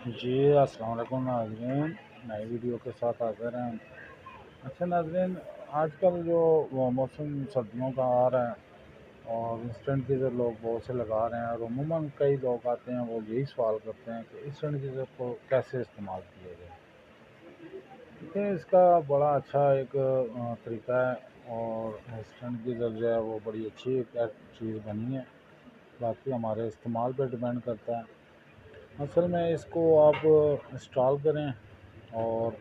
جی السلام علیکم ناظرین، نئی ویڈیو کے ساتھ حاضر ہیں۔ اچھا ناظرین، آج کل جو وہ موسم سردیوں کا آ رہا ہے اور انسٹنٹ گیزر لوگ بہت سے لگا رہے ہیں، اور عموماً کئی لوگ آتے ہیں وہ یہی سوال کرتے ہیں کہ انسٹنٹ گیزر کو کیسے استعمال کیا جائے۔ دیکھیں، اس کا بڑا اچھا ایک طریقہ ہے، اور انسٹنٹ گیزر جو ہے وہ بڑی اچھی ایک چیز بنی ہے، باقی ہمارے استعمال پہ ڈیپینڈ کرتا ہے۔ اصل میں اس کو آپ انسٹال کریں اور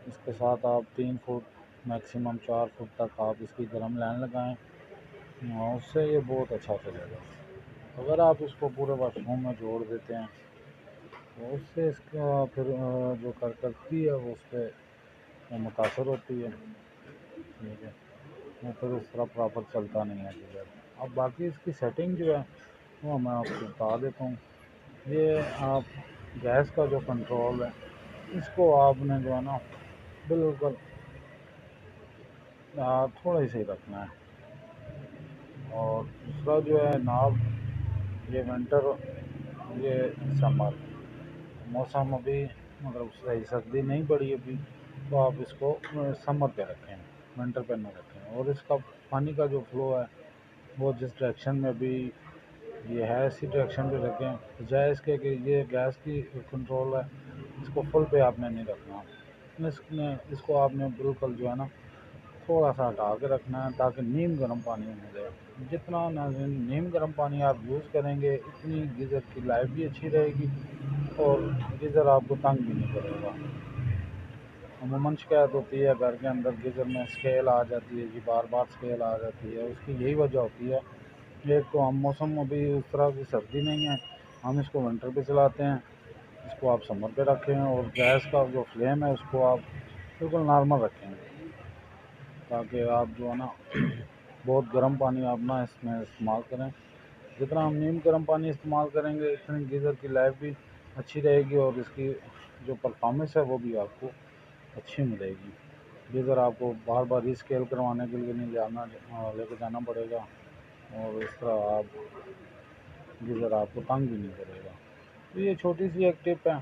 اس کے ساتھ آپ 3 فٹ میکسیمم 4 فٹ تک آپ اس کی گرم لائن لگائیں، اور اس سے یہ بہت اچھا چلے گا۔ اگر آپ اس کو پورے واش روم میں جوڑ دیتے ہیں تو اس سے اس کا پھر جو کارکردگی ہے وہ اس پہ متاثر ہوتی ہے، ٹھیک ہے، وہ پھر اس طرح پراپر چلتا نہیں ہے گیزر۔ اب باقی اس کی سیٹنگ جو ہے وہ میں آپ کو بتا دیتا ہوں۔ یہ آپ گیس کا جو کنٹرول ہے اس کو آپ نے جو ہے نا بالکل تھوڑا ہی صحیح رکھنا ہے، اور دوسرا جو ہے ناب، یہ ونٹر، یہ سمر موسم ابھی مگر صحیح سردی نہیں پڑی ابھی، تو آپ اس کو سمر پہ رکھیں، ونٹر پہ نہ رکھیں۔ اور اس کا پانی کا جو فلو ہے وہ جس ڈائریکشن میں بھی یہ ہے اسی ڈائریکشن پہ رکھیں، بجائے اس کے کہ یہ گیس کی کنٹرول ہے، اس کو فل پہ آپ نے نہیں رکھنا، اس کو آپ نے بالکل جو ہے نا تھوڑا سا ہٹا کے رکھنا ہے، تاکہ نیم گرم پانی ملے۔ جتنا نیم گرم پانی آپ یوز کریں گے اتنی گیزر کی لائف بھی اچھی رہے گی، اور گیزر آپ کو تنگ بھی نہیں کرے گا۔ عموماً شکایت ہوتی ہے گھر کے اندر گیزر میں اسکیل آ جاتی ہے، جی بار بار اسکیل آ جاتی ہے، اس کی یہی وجہ ہوتی ہے۔ ایک تو ہم موسم ابھی اس طرح کی سردی نہیں ہے، ہم اس کو ونٹر پہ چلاتے ہیں، اس کو آپ سمر پہ رکھیں، اور گیس کا جو فلیم ہے اس کو آپ بالکل نارمل رکھیں، تاکہ آپ جو ہے نا بہت گرم پانی آپ نہ اس میں استعمال کریں۔ جتنا ہم نیم گرم پانی استعمال کریں گے اتنی گیزر کی لائف بھی اچھی رہے گی، اور اس کی جو پرفارمنس ہے وہ بھی آپ کو اچھی ملے گی۔ گیزر آپ کو بار بار ری اسکیل کروانے کے لیے نہیں لے کے جانا پڑے گا، اور اس طرح آپ گیزر آپ کو تنگ بھی نہیں کرے گا۔ تو یہ چھوٹی سی ایک ٹپ ہے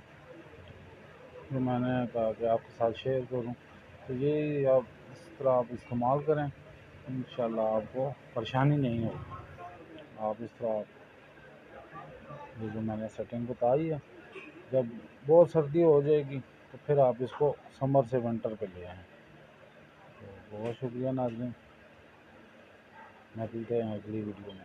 جو میں نے کہا کہ آپ کے ساتھ شیئر کروں، تو یہی آپ اس طرح آپ استعمال کریں، انشاءاللہ آپ کو پریشانی نہیں ہوگی۔ آپ اس طرح یہ جو میں نے سیٹنگ بتائی ہے، جب بہت سردی ہو جائے گی تو پھر آپ اس کو سمر سے ونٹر پہ لے آئیں۔ تو بہت شکریہ ناظرین، ملتے ہیں اگلی ویڈیو میں۔